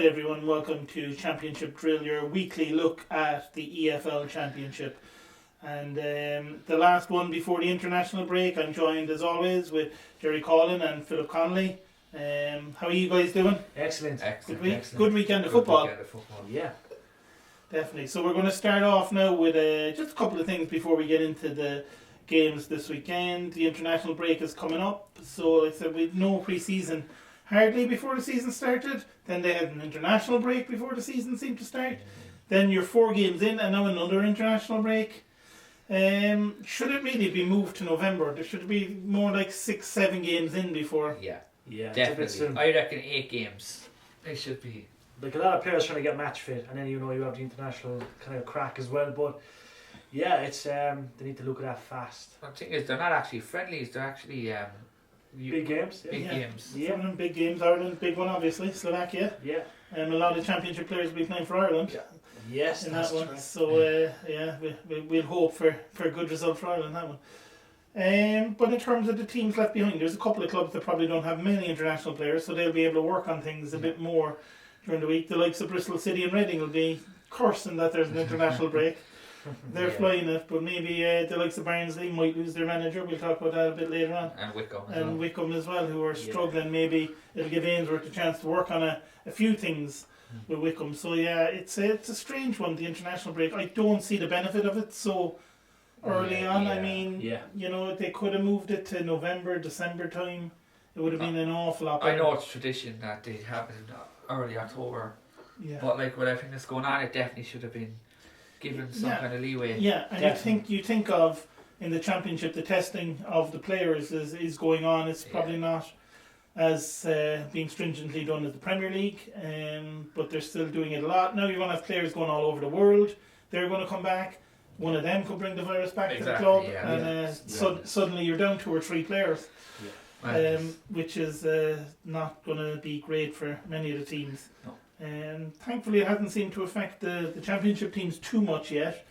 Alright everyone, welcome to Championship Drill, your weekly look at the EFL Championship. And the last one before the international break, I'm joined as always with Jerry Coughlan and Connolly. How are you guys doing? Excellent. Good week? Excellent. Good weekend of football. Yeah. Definitely. So we're going to start off now with just a couple of things before we get into the games this weekend. The international break is coming up, so like I said, with no pre-season hardly before the season started. Then they had an international break before the season seemed to start. Then you're 4 games in and now another international break. Should it really be moved to November? There should be more like 6-7 games in before. Yeah, Definitely. I reckon 8 games. They should be. Like a lot of players trying to get match fit, and then you have the international kind of crack as well. But yeah, it's they need to look at that fast. The thing is, they're not actually friendlies. They're actually Big games. big games. Some of them big games. Ireland, big one obviously. Slovakia. Yeah. A lot of championship players will be playing for Ireland. Yeah. Yes, In that's that one. right. So we'll hope for a good result for Ireland in that one. But in terms of the teams left behind, there's a couple of clubs that probably don't have many international players, so they'll be able to work on things a bit more during the week. The likes of Bristol City and Reading will be cursing that there's an international break. They're flying it, but maybe the likes of Barnsley might lose their manager. We'll talk about that a bit later on. And Wickham And Wickham as well, who are struggling. Maybe it'll give Ainsworth a chance to work on a few things with Wickham. So yeah, it's a strange one, the international break. I don't see the benefit of it so early on. I mean, they could have moved it to November, December time. It would have been an awful lot better. I know it's tradition that they have it in early October. Yeah. But like with everything that's going on, it definitely should have been given some kind of leeway. Yeah, and you think of in the championship the testing of the players is going on. It's probably not as being stringently done as the Premier League, but they're still doing it a lot. Now you're going to have players going all over the world. They're going to come back. One of them could bring the virus back to the club, and suddenly you're down 2 or 3 players, which is not going to be great for many of the teams. No. Thankfully it hasn't seemed to affect the championship teams too much yet,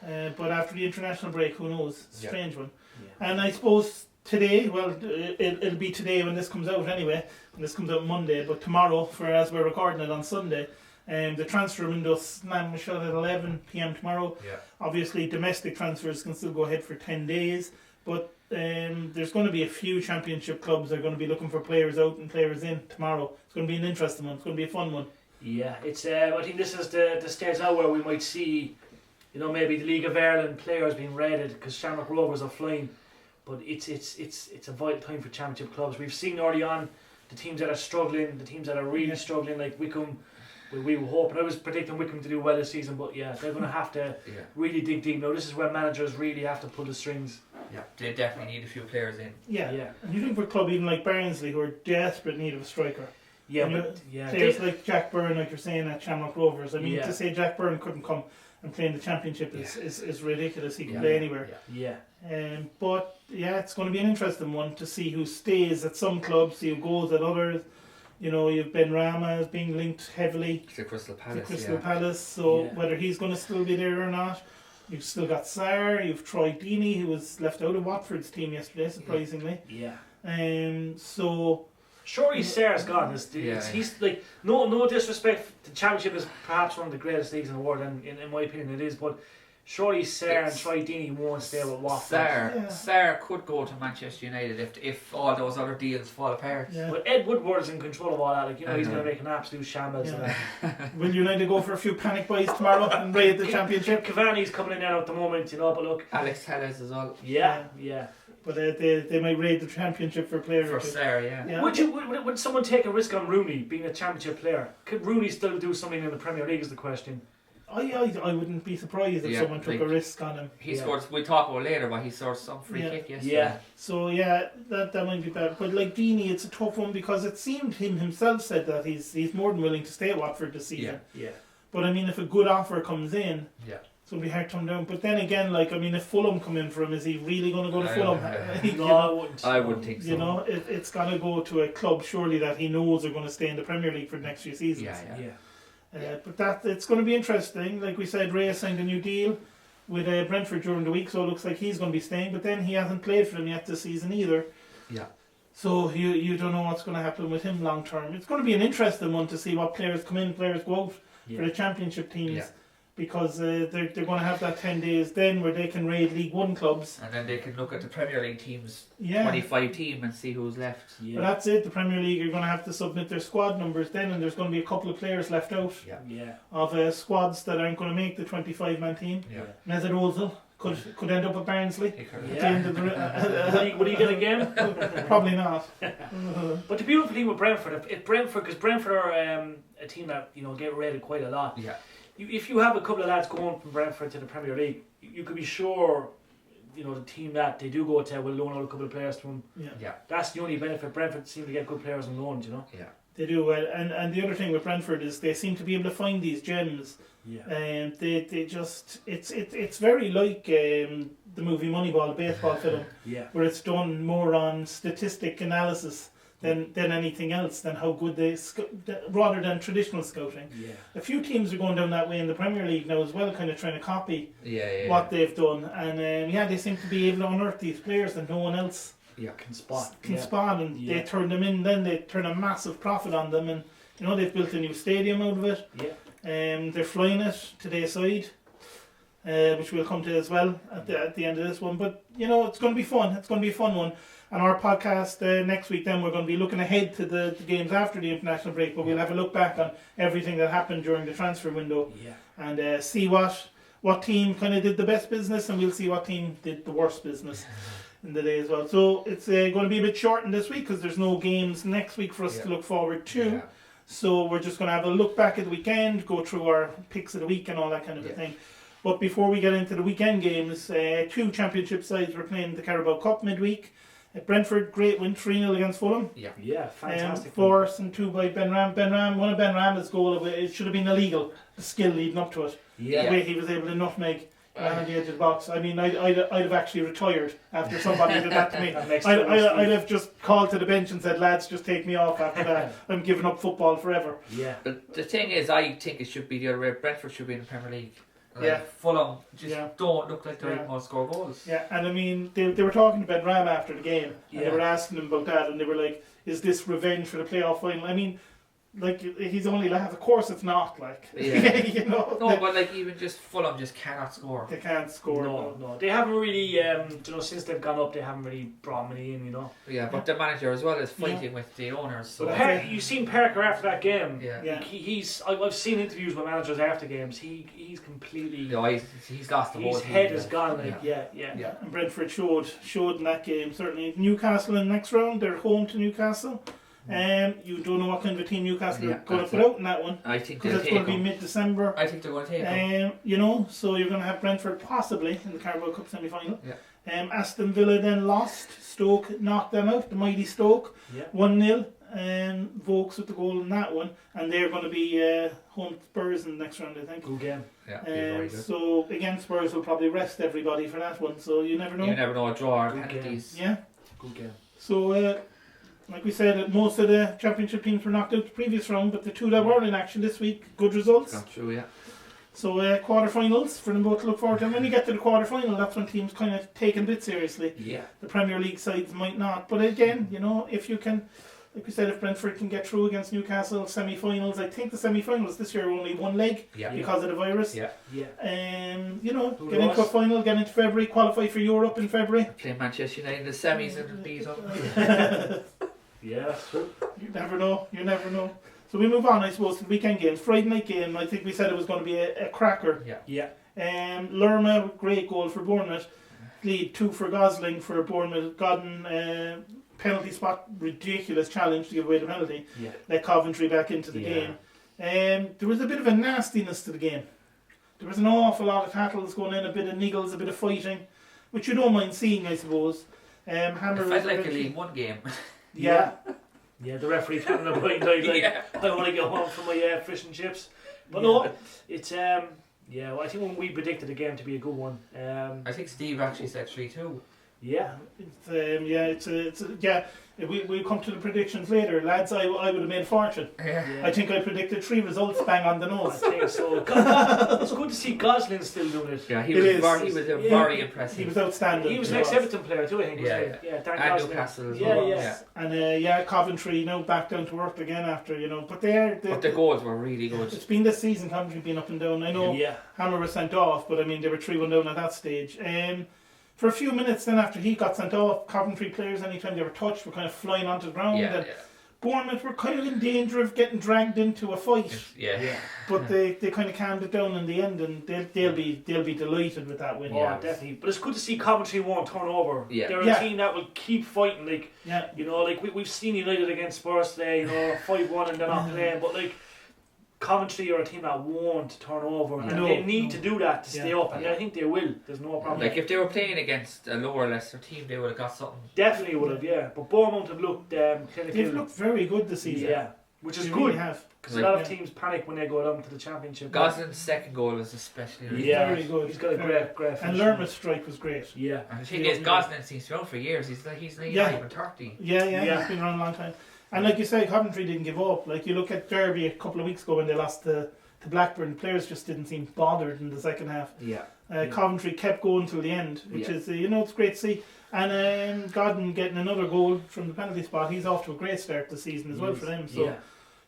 but after the international break, who knows? Strange one. And I suppose today, well, it'll be today when this comes out anyway, when this comes out Monday, but tomorrow, as we're recording it on Sunday, the transfer window slams shut at 11 p.m. tomorrow. Obviously domestic transfers can still go ahead for 10 days, but there's going to be a few championship clubs that are going to be looking for players out and players in tomorrow. It's going to be an interesting one. It's going to be a fun one. Yeah, it's. I think this is the stage now where we might see, maybe the League of Ireland players being raided because Shamrock Rovers are flying. But it's a vital time for championship clubs. We've seen early on the teams that are struggling, the teams that are really struggling, like Wickham. We were hoping, I was predicting Wickham to do well this season, but they're going to have to really dig deep. Now this is where managers really have to pull the strings. Yeah, they definitely need a few players in. Yeah. And you think for a club even like Barnsley, who are desperate need of a striker. Players like Jack Byrne, like you're saying at Shamrock Rovers. I mean, to say Jack Byrne couldn't come and play in the championship is ridiculous. He can play anywhere. But it's going to be an interesting one to see who stays at some clubs, see who goes at others. You've Ben Rama as being linked heavily to Crystal Palace. Palace, so whether he's going to still be there or not. You've still got Sarr, you've Troy Deeney, who was left out of Watford's team yesterday, surprisingly. So surely Sarr's gone. He's like no disrespect. The championship is perhaps one of the greatest leagues in the world, and in my opinion it is. But surely Sarr and Troy Deeney won't stay with Watford. Sarr could go to Manchester United if all those other deals fall apart. But Ed Woodward is in control of all that. Like he's going to make an absolute shambles. Will United go for a few panic buys tomorrow and raid the championship? Cavani's coming in now at the moment, but look. Alex Telles as well. But they might raid the championship for players. For Sarr, Would someone take a risk on Rooney being a championship player? Could Rooney still do something in the Premier League is the question. I wouldn't be surprised if someone took a risk on him. He scored. We'll talk about later, but he scored some free kick yesterday. So that might be bad. But like Deeney, it's a tough one because it seemed him himself said that he's more than willing to stay at Watford this season. But I mean, if a good offer comes in, it's going to be hard to turn down. But then again, if Fulham come in for him, is he really going to go to Fulham? No, I wouldn't think so. It's going to go to a club surely that he knows are going to stay in the Premier League for the next few seasons. But it's going to be interesting. Like we said, Ray signed a new deal with Brentford during the week, so it looks like he's going to be staying. But then he hasn't played for them yet this season either. So you don't know what's going to happen with him long term. It's going to be an interesting one to see what players come in, players go out for the championship teams, because they're going to have that 10 days then where they can raid League One clubs, and then they can look at the Premier League teams, 25 team, and see who's left. But that's it. The Premier League are going to have to submit their squad numbers then, and there's going to be a couple of players left out of squads that aren't going to make the 25-man team. Mesut Ozil could end up at Barnsley. At the end of the Would he get a game? Probably not. But the beautiful thing with Brentford, because Brentford are a team that get rated quite a lot. Yeah. If you have a couple of lads going from Brentford to the Premier League, you could be sure, the team that they do go to will loan out a couple of players to them. Yeah. That's the only benefit. Brentford seem to get good players on loans, Yeah. They do, and the other thing with Brentford is they seem to be able to find these gems. Yeah. They just it's very like the movie Moneyball, the baseball film, where it's done more on statistic analysis than anything else, than how good rather than traditional scouting. Yeah. A few teams are going down that way in the Premier League now as well, kind of trying to copy what they've done, and they seem to be able to unearth these players that no one else can spot, and they turn them in. Then they turn a massive profit on them, and they've built a new stadium out of it. They're flying it to their side, which we'll come to as well at the end of this one. But it's going to be fun. It's going to be a fun one. And our podcast next week, then we're going to be looking ahead to the games after the international break. But we'll have a look back on everything that happened during the transfer window, and see what team kind of did the best business, and we'll see what team did the worst business in the day as well. So it's going to be a bit shortened this week because there's no games next week for us to look forward to. Yeah. So we're just going to have a look back at the weekend, go through our picks of the week and all that kind of a thing. But before we get into the weekend games, two championship sides were playing the Carabao Cup midweek. Brentford, great win, 3-0 against Fulham. Fantastic. 4 and 2 by Ben Ram. One of Ben Ram's goal, it should have been illegal, the skill leading up to it. The way he was able to nutmeg on the edge of the box. I mean, I'd have actually retired after somebody did that to me. I'd have just called to the bench and said, lads, just take me off after that. I'm giving up football forever. Yeah. But the thing is, I think it should be the other way. Brentford should be in the Premier League. Fulham just don't look like they're going to score goals. Yeah, and I mean, they were talking to Ben Ram after the game, and they were asking him about that, and they were like, is this revenge for the playoff final? I mean, like, he's only laughed. Of course it's not, like. No, but like, even just Fulham just cannot score. They can't score. No. They haven't really, since they've gone up, they haven't really brought money in, Yeah, but the manager as well is fighting with the owners. So you've seen Parker after that game. Yeah. I've seen interviews with managers after games. He's completely. He's lost the whole His team. head is gone. And Brentford showed in that game, certainly. Newcastle in the next round, they're home to Newcastle. You don't know what kind of a team Newcastle are going to put out in that one. I think because it's going to be mid-December. I think they're going to take them. So you're going to have Brentford possibly in the Carabao Cup semi-final. Aston Villa then lost. Stoke knocked them out. The mighty Stoke 1-0. Vokes with the goal in that one, and they're going to be home to Spurs in the next round, I think. Good game. Very good. So again, Spurs will probably rest everybody for that one. So you never know. You never know. A draw or penalties. Good game. So. Like we said, most of the championship teams were knocked out the previous round, but the two that were in action this week, good results. Got true, So quarterfinals for them both to look forward to. And when you get to the quarterfinal, that's when teams kind of take it a bit seriously. The Premier League sides might not. But again, if you can, like we said, if Brentford can get through against Newcastle, semi-finals, I think the semi-finals this year are only one leg because of the virus. Get into a final, get into February, qualify for Europe in February. Play Manchester United in the semis and beat them. That's true. You never know. So we move on, I suppose, to the weekend games. Friday night game, I think we said it was going to be a cracker. Lerma, great goal for Bournemouth. Lead 2 for Gosling for Bournemouth. Godden, penalty spot, ridiculous challenge to give away the penalty. Let Coventry back into the game. There was a bit of a nastiness to the game. There was an awful lot of tackles going in, a bit of niggles, a bit of fighting, which you don't mind seeing, I suppose. Hammer it felt like a League One game. The referee put in a blind eye I want to get home for my fish and chips. But no, it's I think when we predicted the game to be a good one. I think Steve actually said 3-2. Yeah. We'll come to the predictions later, lads. I would have made a fortune. Yeah. I think I predicted 3 results bang on the I nose. think so. It's good to see Gosling still doing it. Yeah, he was very impressive. He was outstanding. He was an ex-Everton player too, I think. Yeah. Dan And Gosling. Newcastle as Yeah, well. yeah. And Coventry back down to work again after but But the goals were really good. It's been this season. Coventry been up and down. I know Hammer was sent off, but I mean they were 3-1 down at that stage. For a few minutes then after he got sent off, Coventry players, anytime they were touched, were kind of flying onto the ground. And Bournemouth were kind of in danger of getting dragged into a fight. But they kind of calmed it down in the end, and they'll be delighted with that win. Oh, definitely. But it's good to see Coventry won't turn over. Yeah. They're a team that will keep fighting. We've seen United against Spurs today, 5-1 and they're not playing. But Coventry are a team that won't turn over, and they need to do that to stay up, and I think they will. There's no problem. If they were playing against a lower Leicester team, they would have got something. Definitely would have, yeah. But Bournemouth have looked they've looked very good this season. Yeah, which is they good. Really have. Because a lot of teams panic when they go down to the Championship. Gosling's second goal was especially very good. He's got a great finish. And Lerma's strike was great. Yeah. And the thing is, Gosling seems to be around for years. He's not even 30. Yeah, he's been around a long time. And like you say, Coventry didn't give up. Like you look at Derby a couple of weeks ago when they lost to Blackburn, players just didn't seem bothered in the second half. Coventry kept going till the end, which is it's great to see. And Godden getting another goal from the penalty spot. He's off to a great start this season as well for them. So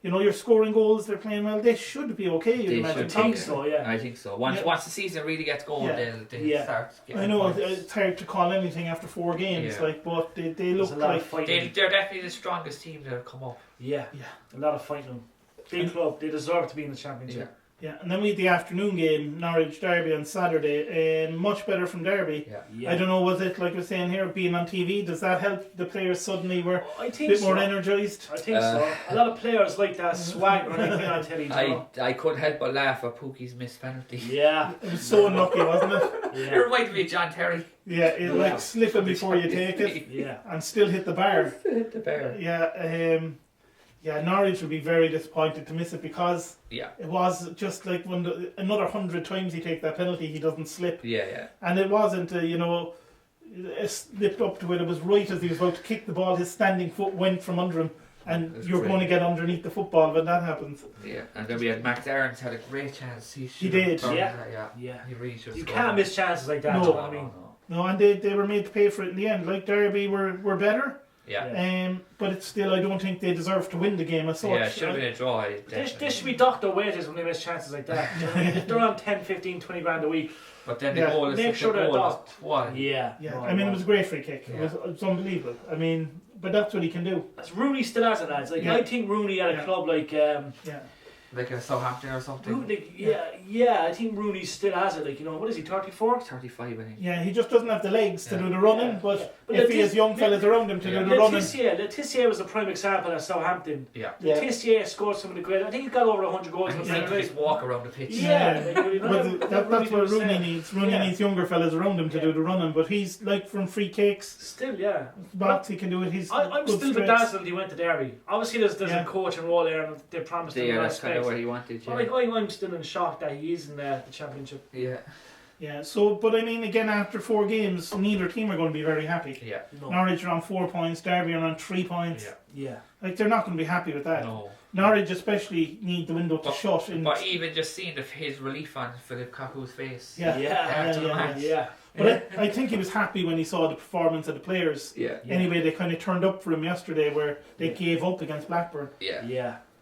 you're scoring goals. They're playing well. They should be okay. You'd imagine. I think so. Yeah, I think so. Once the season really gets going, they'll start. I know it's hard to call anything after 4 games, but they look like they're definitely the strongest team that have come up. Yeah, a lot of fighting. Big club, they deserve to be in the Championship. Yeah, and then we had the afternoon game, Norwich Derby on Saturday, and much better from Derby. I don't know, was it like we're saying here, being on TV, does that help the players suddenly were a bit more energised? I think so. A lot of players like that swag when they play on telly. I couldn't help but laugh at Pookie's missed penalty. Yeah. It was so unlucky, wasn't it? It reminded me of John Terry. Yeah, it slipping before you take it and still hit the bar. Norwich will be very disappointed to miss it because it was just like when another 100 times he take that penalty, he doesn't slip. And it wasn't, it slipped up to it. It was right as he was about to kick the ball, his standing foot went from under him, and you're going to get underneath the football when that happens. Yeah, and then we had Max Aarons had a great chance. He did. He really should. You can't miss chances like that. No, and they were made to pay for it in the end. Like Derby were better. But it's still, I don't think they deserve to win the game as such. Yeah, it should have been a draw. This should be docked their wages when they miss chances like that. If they're on 10, 15, 20 grand a week. But then the goal is make sure they're docked. It was a great free kick. It was unbelievable. I mean, but that's what he can do. Rooney still has it, lads. I think Rooney at a club like like a Southampton or something. I think Rooney still has it. What is he, 34? 35, I think. Yeah, he just doesn't have the legs to do the running, but if he has young fellas around him to do the running. Letitia was a prime example at Southampton. Letitia scored some of the great. I think he's got over 100 goals. And he can just walk around the pitch. That's what Rooney needs. Rooney needs younger fellas around him to do the running, but he's like from free kicks. Still, box he can do it. I'm still bedazzled he went to Derby. Obviously, there's a coach and role there, and they promised him that's kind of where he wanted. I'm still in shock that he is in the Championship. So, but I mean, again, after 4 games, neither team are going to be very happy. Norwich are on 4 points, Derby are on 3 points. Like, they're not going to be happy with that. No. Norwich especially need the window to shut. But even just seeing his relief on Philip Kaku's face. But I think he was happy when he saw the performance of the players. Anyway, they kind of turned up for him yesterday where they gave up against Blackburn.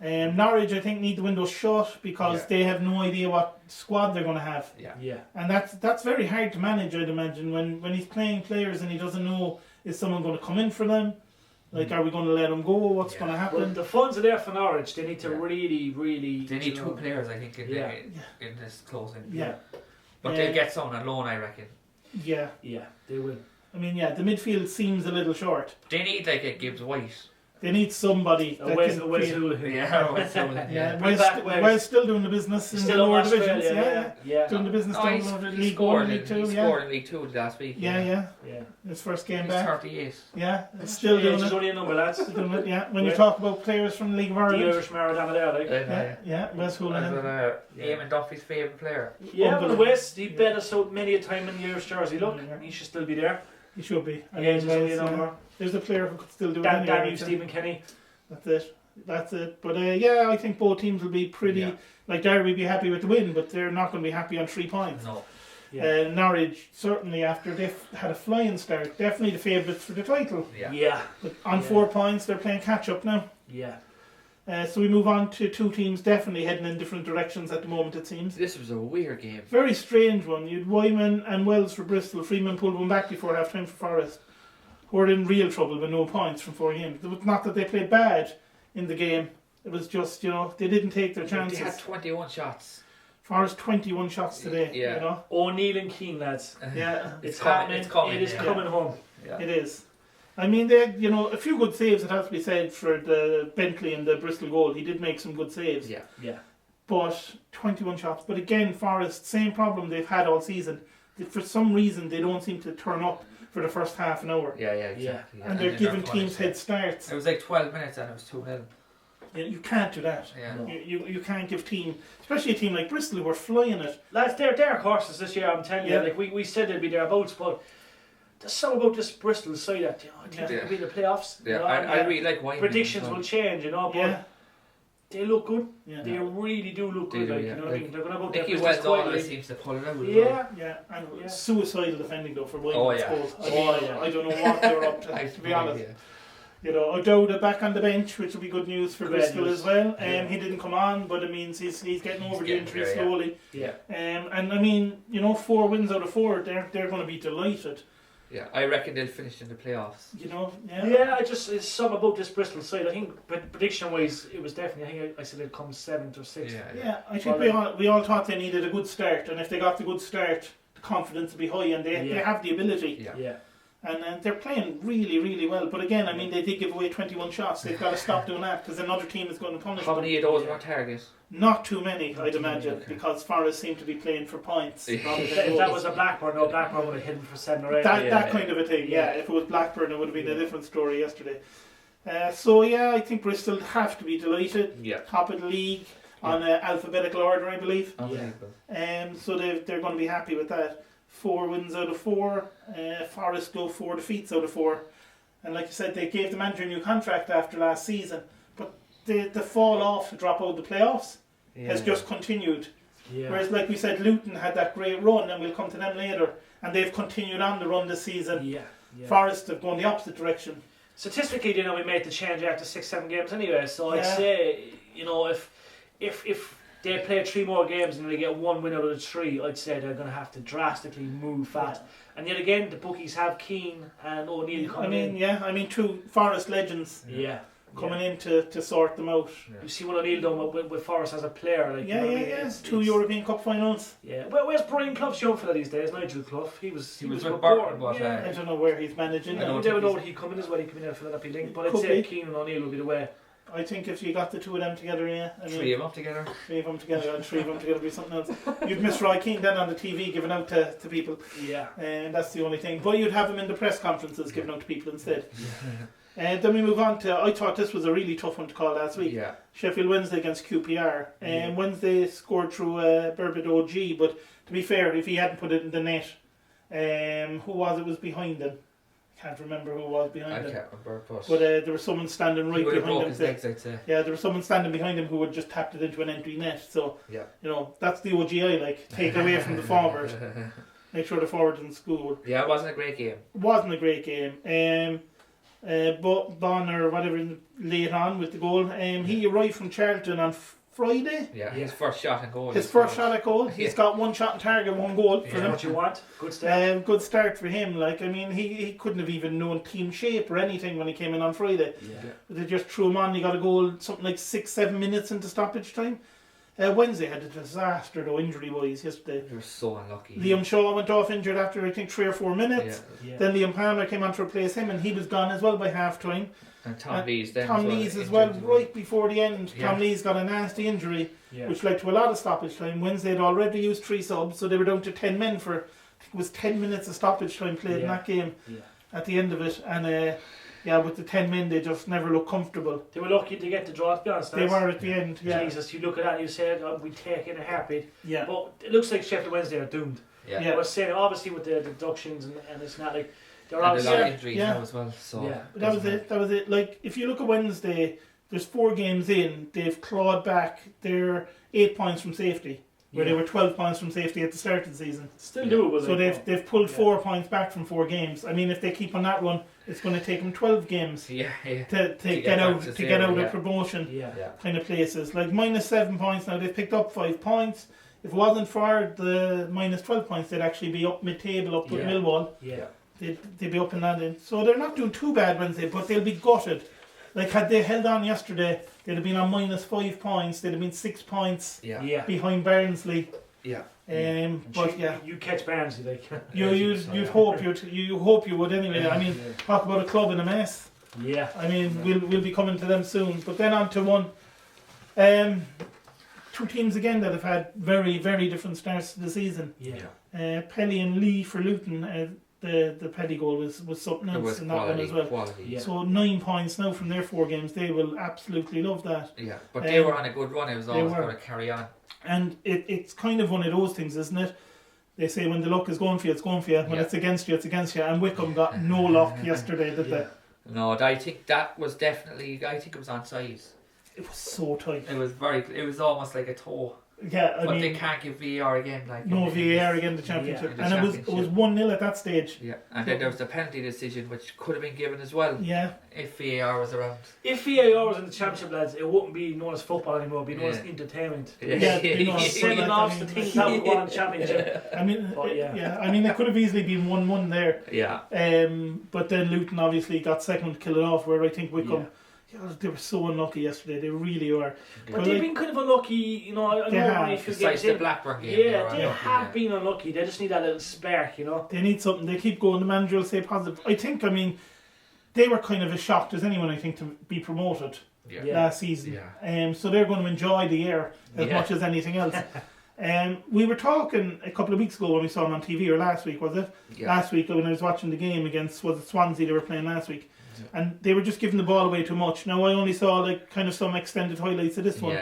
Norwich, I think, need the window shut because they have no idea what squad they're going to have. And that's very hard to manage, I'd imagine, when he's playing players and he doesn't know, is someone going to come in for them? Like, are we going to let them go? What's going to happen? Well, the funds are there for Norwich. They need to really... They need 2 players, I think, in this closing. But they'll get someone on loan, I reckon. Yeah, they will. I mean, the midfield seems a little short. They need, like, a Gibbs White. They need somebody that Wes Wes still doing the business in the lower divisions. Doing the business down in League 1, League 2. He scored in League 2 last week. His first game He's back. 38. It's still doing it. He's only a number, lads. When you talk about players from the League of Ireland. The Irish Maradona there, Wes Houlihan. Eamon Duffy's favourite player. But Wes, he bet us out many a time in the Irish jersey. Look, he should still be there. He should be. There's a player who could still do it. Daniel Stephen Kenny. That's it. But I think both teams will be pretty. Like Derby will be happy with the win, but they're not going to be happy on 3 points. No. Yeah. Norwich, certainly after they've had a flying start, definitely the favourites for the title. Yeah. But on 4 points, they're playing catch up now. Yeah. So we move on to 2 teams definitely heading in different directions at the moment, it seems. This was a weird game. Very strange one. You had Wyman and Wells for Bristol. Freeman pulled one back before half time for Forest, who were in real trouble with no points from 4 games. It was not that they played bad in the game. It was just, they didn't take their chances. They had 21 shots. Forest 21 shots today. Yeah. O'Neill and Keane, lads. Yeah. It's happening. It is coming home. Yeah. It is. I mean, they had, a few good saves, it has to be said, for the Bentley and the Bristol goal. He did make some good saves. Yeah. But 21 shots. But again, Forest, same problem they've had all season. For some reason, they don't seem to turn up for the first half an hour. Yeah, exactly. And they're giving teams head starts. It was like 12 minutes and it was 2-0. You can't do that. Yeah. No. You can't give especially a team like Bristol who are flying it. Lads, they're dark horses this year, I'm telling you. Like we said they'd be thereabouts, but there's something about this Bristol side that I think they'll be in the playoffs. Yeah, I really like Wyman. Predictions will change, but they look good. Yeah. They really do look good. You know what I mean? They're going about their business Wells quietly. always seems to pull it out. And suicidal defending though for Wyman. I don't know what they're up to be honest. O'Dowda back on the bench, which will be good news for Bristol as well. He didn't come on, but it means he's getting over the injury slowly. And I mean, 4 wins out of 4, they're going to be delighted. Yeah, I reckon they'll finish in the playoffs. It's something about this Bristol side. I think prediction wise, it was definitely. I think I said it'd come 7th or 6th. I think we all thought they needed a good start, and if they got the good start, the confidence would be high, and they have the ability. And they're playing really, really well. But again, I mean, they did give away 21 shots. They've got to stop doing that because another team is going to punish them. How many of those were targets? Not too many, I'd imagine, because Forest seem to be playing for points. If that was a Blackburn, Blackburn would have hit him for 7 or 8. That kind of a thing, If it was Blackburn, it would have been a different story yesterday. I think Bristol have to be delighted. Top of the league on alphabetical order, I believe. So they're going to be happy with that. 4 wins out of 4. Forest go 4 defeats out of 4. And like you said, they gave the manager a new contract after last season. But the fall off to drop out of the playoffs has just continued. Whereas, like we said, Luton had that great run, and we'll come to them later. And they've continued on the run this season. Forest have gone the opposite direction. Statistically, we made the change after 6-7 games anyway. So I'd say, if they play 3 more games and they get 1 win out of the 3, I'd say they're going to have to drastically move fast. And yet again, the bookies have Keane and O'Neill coming in. 2 Forest legends coming in to sort them out. You see what O'Neill done with Forest as a player. 2 European Cup finals. Well, where's Brian Clough's young fella these days? Nigel Clough. He was with Burton, I don't know where he's managing. You never know what he'd come in as well. He come in for that be linked. But I'd say Keane and O'Neill will be the way. I think if you got the 2 of them together, 3 of them together. 3 of them together, and 3 of them together would be something else. You'd miss Roy Keane then on the TV giving out to people. And that's the only thing. But you'd have him in the press conferences giving out to people instead. And then we move on to, I thought this was a really tough one to call last week. Sheffield Wednesday against QPR. And Wednesday scored through Burbid OG, but to be fair, if he hadn't put it in the net, who was behind him? Can't remember who was behind him. I can't remember, but there was someone standing right behind him. Legs, I'd say. There was someone standing behind him who had just tapped it into an empty net. So that's the OGI, take it away from the forward. Make sure the forward doesn't score. Yeah, it wasn't a great game. But Bonner or whatever late on with the goal. He arrived from Charlton on Friday. His first shot at goal. He's got 1 shot on target, 1 goal for him. What you want? Good start. Good start for him. He couldn't have even known team shape or anything when he came in on Friday. They just threw him on. He got a goal something like 6-7 minutes into stoppage time. Wednesday had a disaster though, injury wise yesterday. They were so unlucky. Liam Shaw went off injured after I think 3 or 4 minutes. Then Liam Palmer came on to replace him, and he was gone as well by half time. And Tom Lees then. Tom Lees as well, right before the end. Tom Lees got a nasty injury, which led to a lot of stoppage time. Wednesday had already used 3 subs, so they were down to 10 men for, I think it was 10 minutes of stoppage time played in that game at the end of it. And with the 10 men, they just never looked comfortable. They were lucky to get the draw, to be honest. They were at the end, Jesus, you look at that and you say, we take in a heartbeat. But it looks like Sheffield Wednesday are doomed. I was saying, obviously with the deductions and it's not They're and a lot of obviously injuries now as well. So But that was it. Like, if you look at Wednesday, there's 4 games in. They've clawed back. They're 8 points from safety, where they were 12 points from safety at the start of the season. Still doable. So they've pulled 4 points back from 4 games. I mean, if they keep on that run, it's going to take them 12 games to get out of promotion kind of places. Like -7 points now. They've picked up 5 points. If it wasn't for the -12 points, they'd actually be up mid-table, up with Millwall. They'd be up in that end. So they're not doing too bad Wednesday, but they'll be gutted. Like, had they held on yesterday, they'd have been on -5 points. They'd have been 6 points behind Barnsley. But you catch Barnsley, like you'd hope you would anyway. I mean, talk about a club in a mess. I mean, we'll be coming to them soon. But then on to one. 2 teams again that have had very, very different starts to the season. Pelly and Lee for Luton. The Pelly goal was something else in that one as well. So 9 points now from their 4 games. They will absolutely love that. But they were on a good run. It was always going to carry on. And it's kind of one of those things, isn't it? They say when the luck is going for you, it's going for you. When it's against you, it's against you. And Wickham got no luck yesterday, did they? No, I think that was definitely. I think it was onside. It was so tight. It was almost like a toe. I but mean, they can't give VAR again. Like no VAR again in the championship, and it was 1-0 at that stage. And then there was the penalty decision, which could have been given as well. If VAR was around. If VAR was in the championship, lads, it wouldn't be known as football anymore. It'd be known as entertainment. Sending off the things that would go on championship. I mean, I mean, it could have easily been 1-1 there. But then Luton obviously got second to kill it off, where I think Wickham. They were so unlucky yesterday. They really were. But they've been kind of unlucky, you know. I know besides the Blackburn game. They have been unlucky. They just need that little spark, you know. They need something. They keep going. The manager will say positive. I mean, they were kind of as shocked as anyone, I think, to be promoted last season. So they're going to enjoy the year as much as anything else. We were talking a couple of weeks ago when we saw them on TV, or last week, was it? Last week when I was watching the game against, was it Swansea they were playing last week? And they were just giving the ball away too much. Now, I only saw like kind of some extended highlights of this one.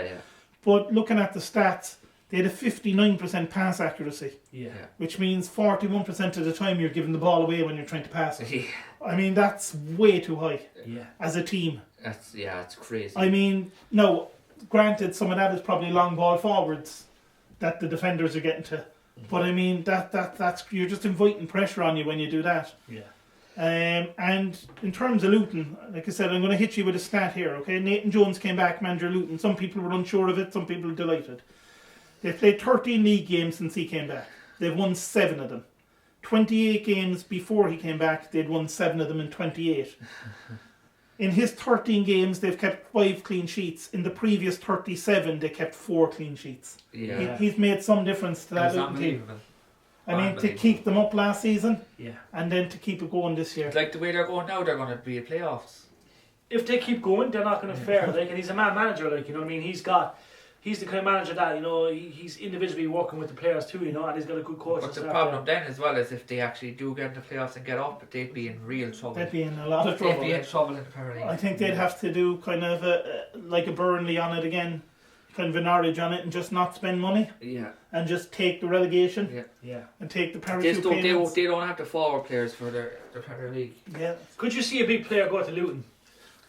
But looking at the stats, they had a 59% pass accuracy. Which means 41% of the time you're giving the ball away when you're trying to pass it. I mean, that's way too high as a team. It's crazy. I mean, no, granted, some of that is probably long ball forwards that the defenders are getting to. But I mean, that's you're just inviting pressure on you when you do that. And in terms of Luton, like I said, I'm going to hit you with a stat here, okay? Nathan Jones came back, manager Luton. Some people were unsure of it, some people were delighted. They've played 13 league games since he came back. They've won 7 of them. 28 games before he came back, they'd won 7 of them in 28. In his 13 games, they've kept 5 clean sheets. In the previous 37, they kept 4 clean sheets. He's made some difference to that Luton team. I mean, to keep them up last season, and then to keep it going this year. Like the way they're going now, they're going to be in playoffs. If they keep going, they're not going to fare. Like, and he's a manager, like, you know what I mean. He's the kind of manager that, you know, he's individually working with the players too, you know, and he's got a good coach. But the problem then as well is if they actually do get in the playoffs and get up, they'd be in real trouble. They'd be in a lot of trouble. They'd be in trouble in the Premier League. I think they'd have to do kind of like a Burnley on it again. Kind of an Norwich on it, and just not spend money, and just take the relegation, and take the parachute payments. They don't have the forward players for their Premier League. Could you see a big player go to Luton?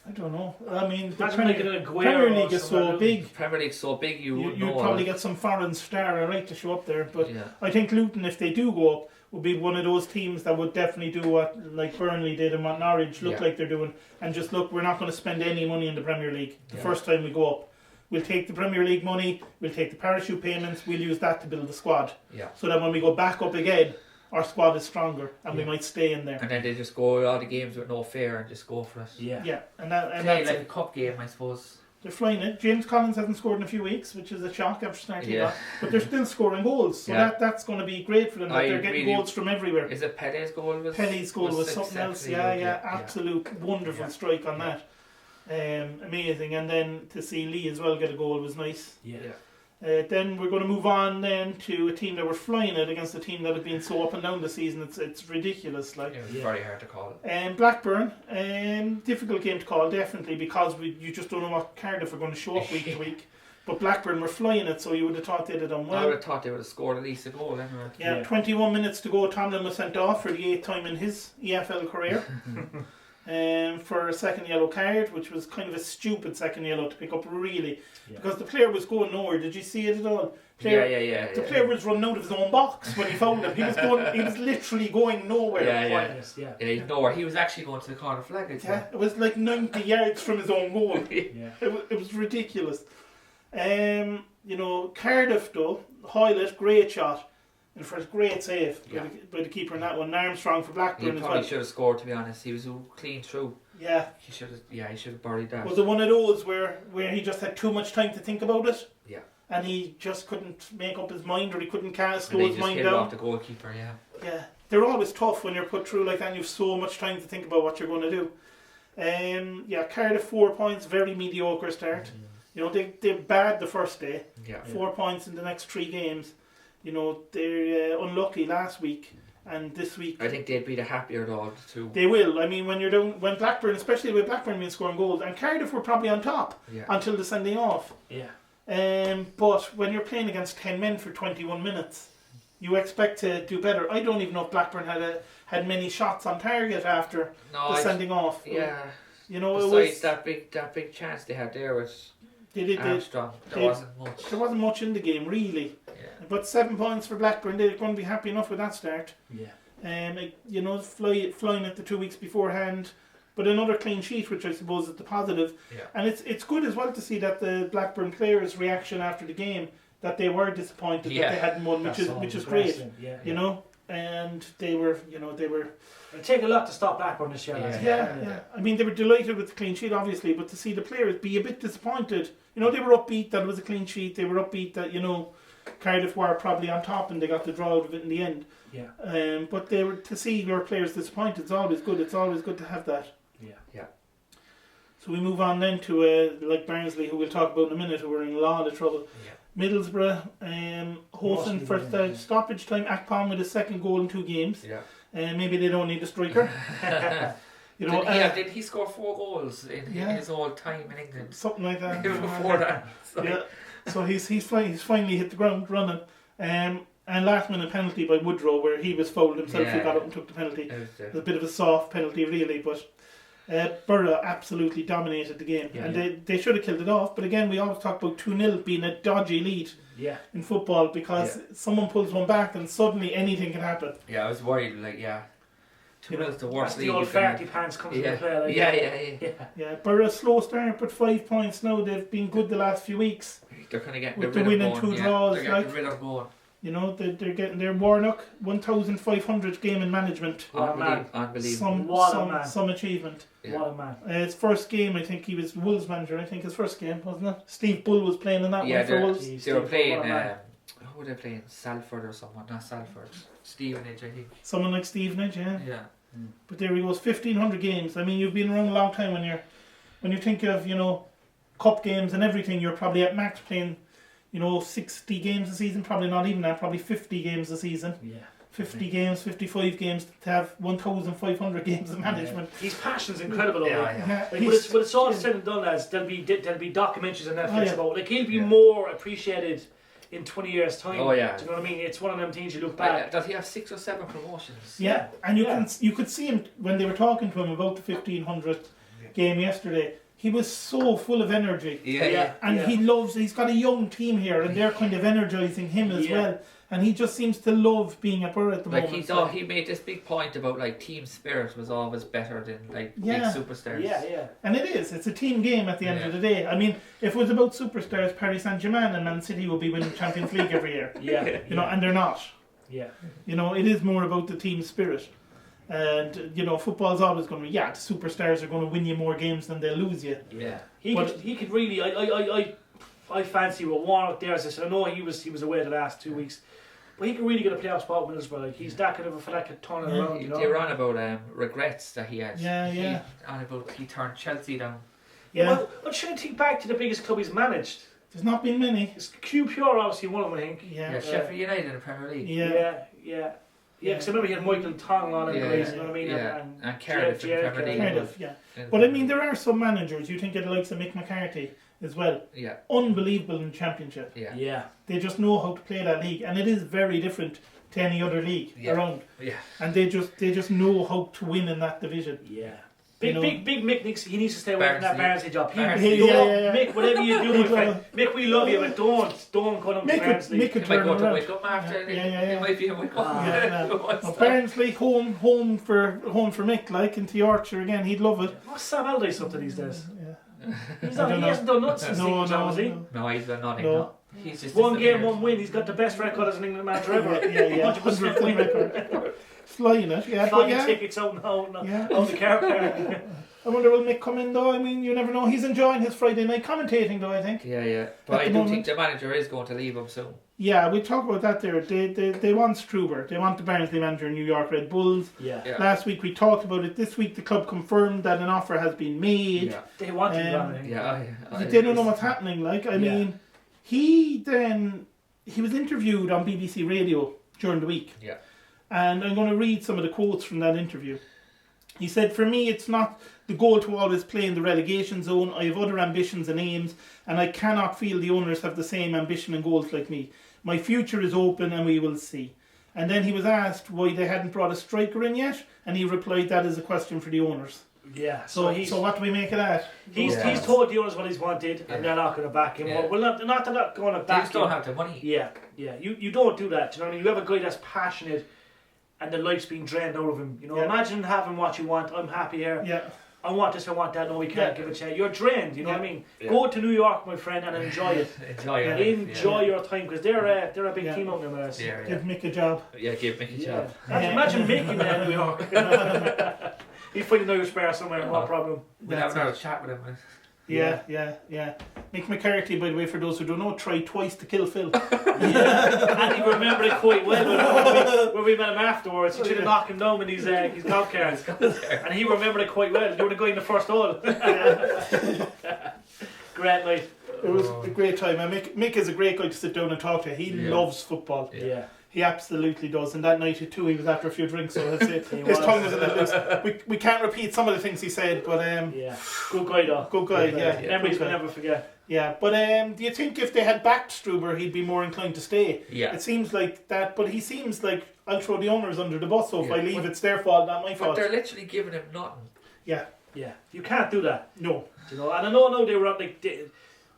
I don't know. I mean, the Premier League is so big. Premier League's so big, you'd probably get some foreign star right to show up there. But I think Luton, if they do go up, would be one of those teams that would definitely do what like Burnley did and what Norwich look like they're doing, and just look, we're not going to spend any money in the Premier League the first time we go up. We'll take the Premier League money, we'll take the parachute payments, we'll use that to build the squad. So that when we go back up again, our squad is stronger and we might stay in there. And then they just go all the games with no fear and just go for it. And that's like a cup game, I suppose. They're flying it. James Collins hasn't scored in a few weeks, which is a shock after starting that. But they're still scoring goals, so that's going to be great for them. That they're getting goals from everywhere. Is it Pelle's goal? Pelle's goal was something else. Absolute wonderful strike on that. Amazing, and then to see Lee as well get a goal was nice. Then we're going to move on then to a team that were flying it against a team that have been so up and down this season. It's ridiculous. Like it was very hard to call. Blackburn, difficult game to call definitely, because you just don't know what Cardiff are going to show up week to week. But Blackburn were flying it, so you would have thought they'd have done well. I would have thought they would have scored at least a goal anyway. Yeah, 21 minutes to go. Tomlin was sent off for the 8th time in his EFL career for a second yellow card, which was kind of a stupid second yellow to pick up, really, because the player was going nowhere. Did you see it at all? The player was running out of his own box when he fouled him. He was literally going nowhere. He's nowhere. He was actually going to the corner flag. It was like 90 yards from his own goal. It was ridiculous. Cardiff though, Hoylett, great shot, and for a great save by the keeper in that one. Armstrong for Blackburn he as probably well. should have scored, to be honest. He was clean through. Yeah, he should have buried that. Was it one of those where he just had too much time to think about it? Yeah. And he just couldn't make up his mind, or he couldn't slow his mind down. Off the goalkeeper, Yeah, they're always tough when you're put through like that and you've so much time to think about what you're going to do. Cardiff 4 points, very mediocre start. They're bad the first day. 4 points in the next 3 games. They're unlucky last week and this week. I think they'd be the happier dog too. They will. I mean, when Blackburn, especially with Blackburn being scoring goals, and Cardiff were probably on top until the sending off. But when you're playing against 10 men for 21 minutes, you expect to do better. I don't even know if Blackburn had many shots on target after the sending off. Yeah. Besides that big chance they had there was Armstrong. There wasn't much. There wasn't much in the game, really. Yeah. But 7 points for Blackburn. They're going to be happy enough with that start. Flying it the 2 weeks beforehand. But another clean sheet, which I suppose is the positive. And it's good as well to see that the Blackburn players' reaction after the game, that they were disappointed that they hadn't won, which is great. And they were. It'll take a lot to stop Blackburn this year. Yeah. I mean, they were delighted with the clean sheet, obviously, but to see the players be a bit disappointed. They were upbeat that it was a clean sheet. They were upbeat that Cardiff were probably on top and they got the draw out of it in the end. But to see your players disappointed is always good. It's always good to have that. So we move on then to like Barnsley, who we'll talk about in a minute, who were in a lot of trouble. Middlesbrough hosting for the stoppage time. Akpom with his second goal in 2 games. Maybe they don't need a striker. Did he score 4 goals in his whole time in England? Something like that. Before that. So he's finally hit the ground running. And last minute penalty by Woodrow, where he was fouled himself. He got up and took the penalty. It was a bit of a soft penalty, really, but Borough absolutely dominated the game, and they should have killed it off. But again, we always talk about 2-0 being a dodgy lead in football, because someone pulls one back and suddenly anything can happen. I was worried, 2-0 is the worst league. The old farty pants comes into play. Borough slow start, but 5 points now. They've been good the last few weeks. They're kind of getting with the win and 2 draws. They're getting rid of going. They're getting their Warnock 1,500 game in management. Unbelievable. Some achievement. What a man. His first game, I think he was Wolves manager. I think his first game, wasn't it? Steve Bull was playing in that one for Wolves. They were playing. Who were they playing? Salford or someone? Not Salford. Stevenage, I think. Someone like Stevenage, But there he goes, 1,500 games. I mean, you've been around a long time. When you think of cup games and everything, you're probably at max playing 60 games a season, probably not even that, probably 50 games a season. 50 games, 55 games, to have 1,500 games of management. His passion's incredible. When it's all said and done, lads, there'll be documentaries on Netflix about. He'll be more appreciated in 20 years' time. Do you know what I mean? It's one of them things you look back. Does he have 6 or 7 promotions? And you could see him when they were talking to him about the 1,500th game yesterday. He was so full of energy. He's got a young team here, and they're kind of energising him as well. And he just seems to love being at Borough at the moment. He made this big point about team spirit was always better than big superstars. And it's a team game at the end of the day. I mean, if it was about superstars, Paris Saint-Germain and Man City would be winning Champions League every year. And they're not. It is more about the team spirit. And football's always going to be the superstars are going to win you more games than they'll lose you. He could really. I fancy with Warnock there. As I said, I know he was away the last 2 weeks, but he could really get a playoff spot with Middlesbrough. He's that kind of a fella that could turn it around. They were on about regrets that he had. He turned Chelsea down. Well, I'm trying to think back to the biggest club he's managed. There's not been many. It's QPR, obviously one of them, I think. Sheffield United in the Premier League. Yeah. Yeah, because I remember he had Michael Tong on and guys, you know what I mean? Yeah. And Cardiff, Cardiff, yeah. But I mean, there are some managers, you think of the likes of Mick McCarthy as well. Yeah. Unbelievable in Championship. Yeah. They just know how to play that league, and it is very different to any other league around. Yeah. And they just know how to win in that division. Yeah. Big Mick he needs to stay away from that Barnsley job. Mick, whatever you do, my friend. Mick, we love you, but don't call him Barnsley. Mick could turn around. Wake up after. Yeah. Might be a wake up. Barnsley home for Mick, like into Yorkshire again. He'd love it. What's Sam Allardyce up to these days? Yeah. He hasn't done nothing since no. No, he's done nothing. No. He's just one game, one win. He's got the best record as an England manager ever. Yeah. 100% record. Flying it, Flying tickets out on the car park. I wonder will Mick come in though? I mean, you never know. He's enjoying his Friday night commentating though, I think. Yeah. But I do think the manager is going to leave him soon. Yeah, we talk about that there. They want Struber. They want the Barnsley manager, New York Red Bulls. Yeah. Last week we talked about it. This week the club confirmed that an offer has been made. Yeah. They want him. They don't know what's happening. Like, I mean, he was interviewed on BBC Radio during the week. Yeah. And I'm going to read some of the quotes from that interview. He said, "For me, it's not the goal to always play in the relegation zone. I have other ambitions and aims, and I cannot feel the owners have the same ambition and goals like me. My future is open and we will see." And then he was asked why they hadn't brought a striker in yet, and he replied, "That is a question for the owners." Yeah. So what do we make of that? He's told the owners what he's wanted, and they're not going to back him. Well, they're not going to back him. They just don't have the money. Yeah. You don't do that. You know what I mean? You have a guy that's passionate, and the life's being drained out of him. You know, imagine having what you want. I'm happy here. Yeah. I want this, I want that. No, we can't give it to you. You're drained. You know what I mean? Yeah. Go to New York, my friend, and enjoy it. Enjoy your time, because they're a big team out there. Give Mick a job. Yeah, give Mick a job. Imagine making that in New York. He'd find an Irish bar somewhere, no problem. We'll have another chat with him. Yeah. Mick McCarthy, by the way, for those who don't know, tried twice to kill Phil. And he remembered it quite well when we met him afterwards. He tried to knock him down with his golf carts. And he remembered it quite well. They were the guy in the first hole. Great night. It was a great time. And Mick is a great guy to sit down and talk to. He loves football. Yeah. He absolutely does, and that night too, he was after a few drinks, so his tongue was a little loose. We can't repeat some of the things he said, but good guy though. Good guy. Memories we'll never forget. Yeah, but do you think if they had backed Struber, he'd be more inclined to stay? Yeah. It seems like that, but he seems like I'll throw the owners under the bus. So if I leave, it's their fault, not my fault. But they're literally giving him nothing. Yeah. You can't do that. No. You know, and I know they were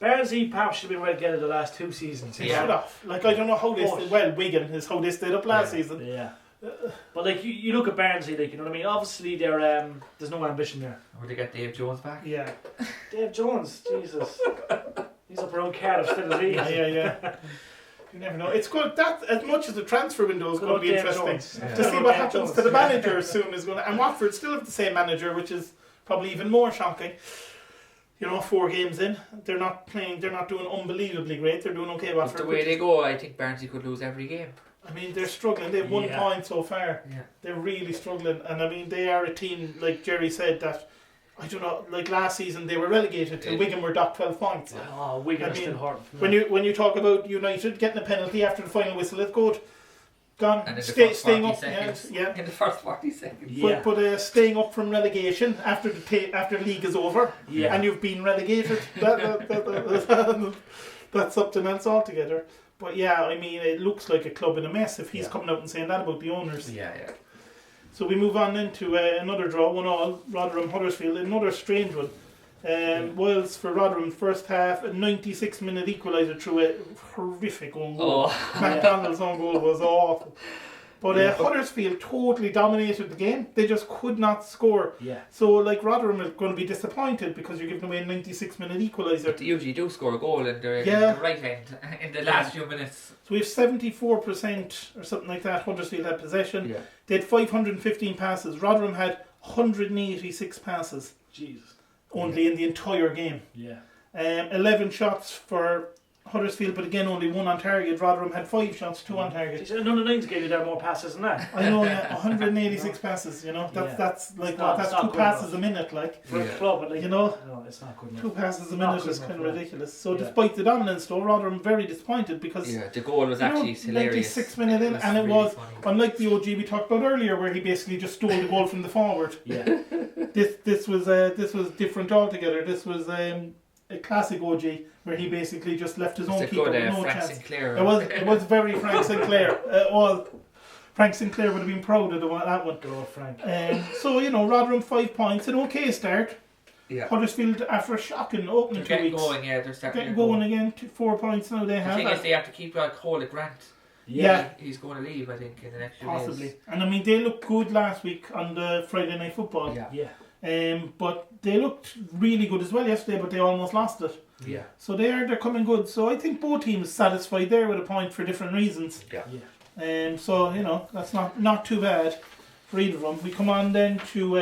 Barnsley perhaps should have been relegated the last 2 seasons. Yeah. Like, I don't know how Wigan is how they stayed up last season. Yeah. But like you look at Barnsley, like, you know what I mean. Obviously, there's no ambition there. Or they get Dave Jones back. Yeah. Dave Jones, Jesus, he's up around Cardiff still, is he? Yeah. You never know. It's good that as much as the transfer window is going to be interesting to see what happens to the manager soon is going to, and Watford still have the same manager, which is probably even more shocking. You know, 4 games in, they're not doing unbelievably great. They're doing okay. Watford. The way they go, I think Barnsley could lose every game. I mean, they're struggling. They've 1 point so far. Yeah. They're really struggling. And I mean, they are a team, like Jerry said, that, I don't know, like last season they were relegated to Wigan were docked 12 points. Oh, Wigan are still hard. When you talk about United getting a penalty after the final whistle, it's good. Gone. And Staying up. In the first 40 seconds. Yeah. But staying up from relegation after the league is over, and you've been relegated, that's something else altogether. But yeah, I mean, it looks like a club in a mess if he's coming out and saying that about the owners. Yeah. So we move on into another draw, 1-1, Rotherham Huddersfield, another strange one. Whilst for Rotherham, first half, a 96-minute equaliser through a horrific own goal. McDonald's own goal was awful. But Huddersfield totally dominated the game. They just could not score. Yeah. So, like, Rotherham is going to be disappointed because you're giving away a 96-minute equaliser. But they usually do score a goal in the right end in the last few minutes. So we have 74% or something like that. Huddersfield had possession. Yeah. They had 515 passes. Rotherham had 186 passes. Jesus. Only in the entire game. Yeah. 11 shots for Huddersfield, but again only 1 on target. Rotherham had 5 shots, 2 on target. None of the nines gave you there more passes than that. I know, 186 passes. That's like that's 2 passes a minute, like for a club. Like, no, it's not good enough. 2 passes a minute is kind of ridiculous. So despite the dominance, though, Rotherham very disappointed because the goal was actually hilarious. 96 minutes in, and it really was funny. unlike the OG we talked about earlier, where he basically just stole the goal from the forward. Yeah, this was different altogether. This was a classic OG where he basically just left his own keeper with no Frank chance. Sinclair. It was very Frank Sinclair. Frank Sinclair would have been proud of that one. Go Frank. So Rotherham 5 points, an okay start. Yeah. Huddersfield after a shocking opening 2 weeks. They're starting getting going again. 4 points now they have. The thing is, they have to keep hold of Grant. Yeah, he's going to leave, I think, in the next few possibly. days. And I mean, they looked good last week on the Friday Night Football. Yeah. But they looked really good as well yesterday, but they almost lost it. Yeah. So they're coming good. So I think both teams satisfied there with a point for different reasons. Yeah. So that's not too bad for either of them. We come on then to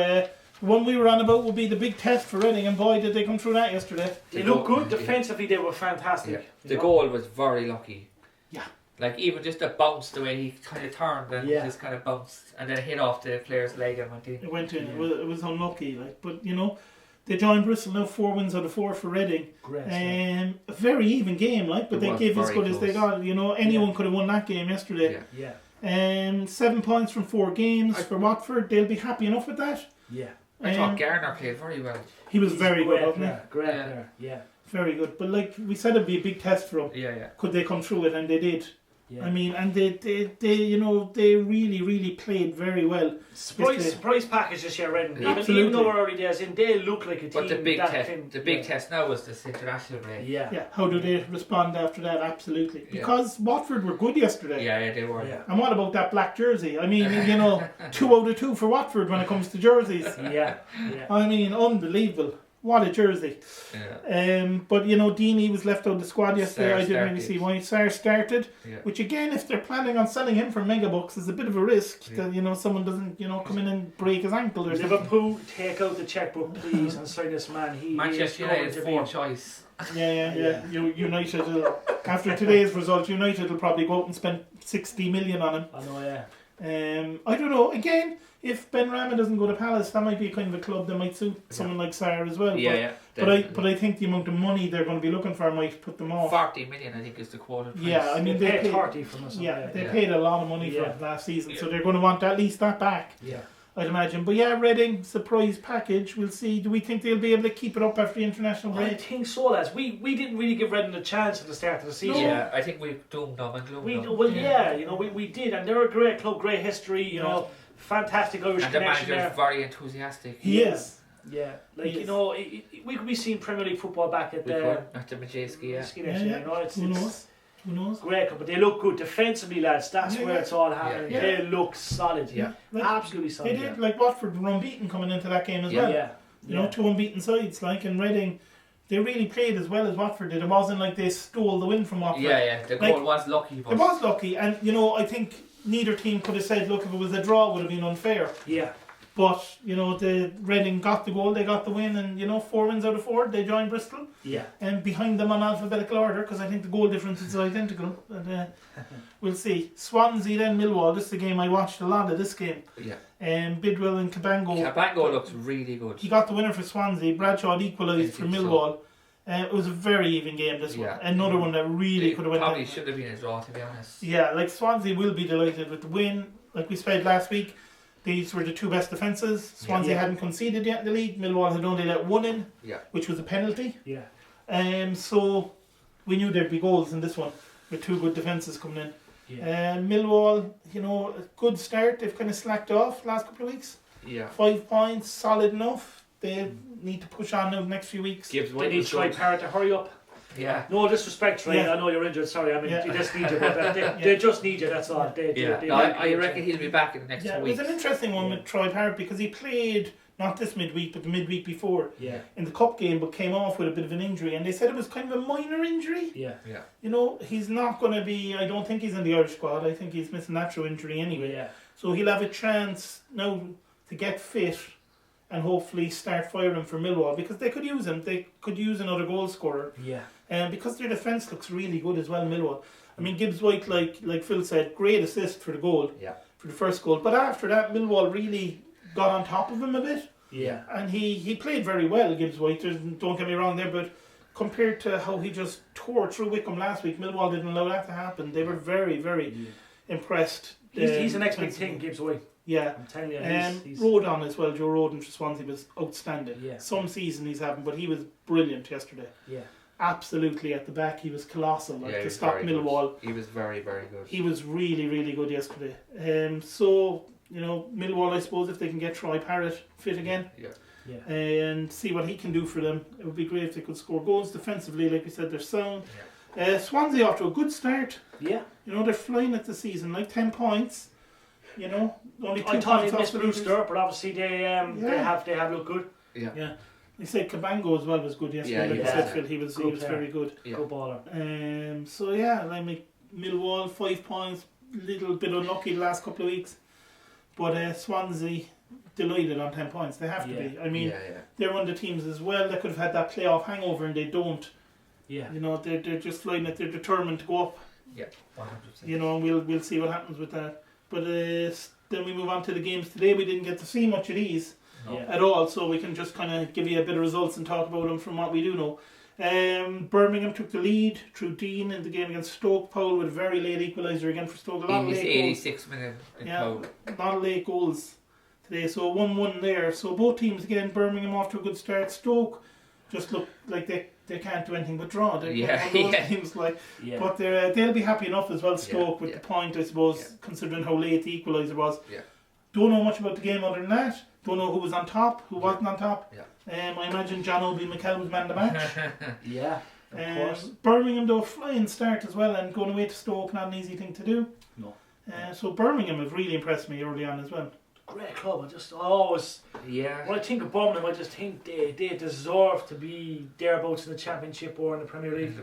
the one we were on about will be the big test for Reading, and boy did they come through that yesterday. They looked good defensively. They were fantastic. Yeah. The goal was very lucky. Yeah. Like even just a bounce, the way he kind of turned and just kind of bounced and then hit off the player's leg and went in. It went in. It was unlucky, but they joined Bristol now 4 wins out of 4 for Reading. Great. A very even game, but they gave as good as they got. Anyone could have won that game yesterday. Yeah. 7 points from 4 games for Watford. They'll be happy enough with that. Yeah. I thought Garner played very well. He was very good, wasn't he? Great. Yeah. Very good. But like we said, it'd be a big test for them. Yeah. Could they come through it? And they did. Yeah. I mean, and they really, really played very well. Surprise package this year, Reading. Even though we're already there, they look like a team. But the big test now was this international break. Yeah. How do they respond after that? Absolutely. Because Watford were good yesterday. Yeah, they were. Yeah. And what about that black jersey? I mean, 2 out of 2 for Watford when it comes to jerseys. Yeah. I mean, unbelievable. What a jersey. Yeah. But Deeney was left out of the squad yesterday. I didn't really see why. Sarr started, which again, if they're planning on selling him for megabucks, is a bit of a risk that someone doesn't come in and break his ankle or something. Liverpool, take out the checkbook, please, and sign this man. Manchester United 4 choice. Yeah. United will, after today's result, United will probably go out and spend 60 million on him. I know, I don't know. Again, if Ben Rama doesn't go to Palace, that might be kind of a club that might suit someone like Sarr as well. But I think the amount of money they're going to be looking for might put them off. 40 million, I think, is the quoted price. Yeah, I mean they paid 30 from us. They paid a lot of money for it last season, so they're going to want at least that back. Yeah. I'd imagine. But Reading, surprise package. We'll see. Do we think they'll be able to keep it up after the international break? I think so, lads. We didn't really give Reading a chance at the start of the season. Yeah, I think we've doomed them and gloomed them. We did, and they're a great club, great history, fantastic Irish and the connection manager's very enthusiastic. He is. Yeah, we could be seeing Premier League football back at the Who knows? Great club, but they look good defensively, lads. That's where it's all happening. Yeah. They look solid. Yeah, absolutely solid. They did. Like Watford were unbeaten coming into that game as well. Yeah. 2 unbeaten sides. And Reading, they really played as well as Watford did. It wasn't like they stole the win from Watford. Yeah. The goal was lucky. It was lucky, and I think neither team could have said, look, if it was a draw, it would have been unfair. Yeah. But, the Reading got the goal, they got the win, and, 4 wins out of 4, they joined Bristol. Yeah. And behind them on alphabetical order, because I think the goal difference is identical. And, we'll see. Swansea, then Millwall. This is a game I watched a lot of this game. Yeah. Bidwell and Cabango. Cabango looks really good. He got the winner for Swansea. Bradshaw equalised for Millwall. It was a very even game, this one. Another one that really could have went probably should have been a draw, to be honest. Yeah, Swansea will be delighted with the win. Like we said last week, these were the 2 best defences. Swansea hadn't conceded yet in the league. Millwall had only let 1 in, which was a penalty. Yeah. So we knew there'd be goals in this one with 2 good defences coming in. Yeah. Millwall, a good start. They've kind of slacked off last couple of weeks. Yeah. 5 points, solid enough. They need to push on now the next few weeks. They need Troy Parrott to hurry up. Yeah. No disrespect, Troy. I know you're injured. Sorry, I mean they just need you. But they just need you. That's all. I reckon he'll be back in the next 2 weeks. It was an interesting one with Troy Parrott because he played not this midweek but the midweek before in the cup game, but came off with a bit of an injury, and they said it was kind of a minor injury. He's not going to be. I don't think he's in the Irish squad. I think he's missing that through injury anyway. So he'll have a chance now to get fit and hopefully start firing for Millwall, because they could use him. They could use another goal scorer. because their defence looks really good as well, Millwall. I mean, Gibbs White, like Phil said, great assist for the goal, for the first goal. But after that, Millwall really got on top of him a bit. Yeah. And he played very well, Gibbs White. Don't get me wrong there, but compared to how he just tore through Wickham last week, Millwall didn't allow that to happen. They were very, very impressed. He's the next big thing, Gibbs White. Yeah. I'm telling you. He's Rodon as well, Joe Rodon for Swansea was outstanding. Yeah. Some season he's having, but he was brilliant yesterday. Yeah. Absolutely at the back, he was colossal to stop Millwall. He was very, very good. He was really, really good yesterday. So, you know, Millwall, I suppose, if they can get Troy Parrott fit again, and see what he can do for them, it would be great if they could score goals. Defensively, like we said, they're sound. Swansea off to a good start. Yeah. You know, they're flying at the season, like 10 points. You know, only 2 I thought points they off missed the Brewster, leaders. but obviously they have looked good. Yeah. They said Cabango as well was good yesterday. Like I said, Phil, he was very good. Good baller. So yeah, like Millwall 5 points, little bit unlucky the last couple of weeks, but Swansea delighted on 10 points. They have to be. I mean, they're one of the teams as well that could have had that playoff hangover and they don't. Yeah. You know, they're just flying it. They're determined to go up. Yeah, 100%. You know, and we'll see what happens with that. But then we move on to the games today. We didn't get to see much of these at all, so we can just kind of give you a bit of results and talk about them from what we do know. Birmingham took the lead through Dean in the game against Stoke. Powell with a very late equaliser again for Stoke. A lot of late 86 minutes. a lot of late goals today. So 1-1 there. So both teams again. Birmingham off to a good start. Stoke just look like they can't do anything but draw. They're one of those teams but they'll be happy enough as well. Stoke with the point, I suppose, considering how late the equaliser was. Don't know much about the game other than that. Don't know who was on top, who wasn't on top. I imagine John Obi McKell was man of the match. Of course. Birmingham though, flying start as well, and going away to Stoke, not an easy thing to do. No. So Birmingham have really impressed me early on as well. Great club. I always when I think of Birmingham, I just think they deserve to be thereabouts in the Championship or in the Premier League.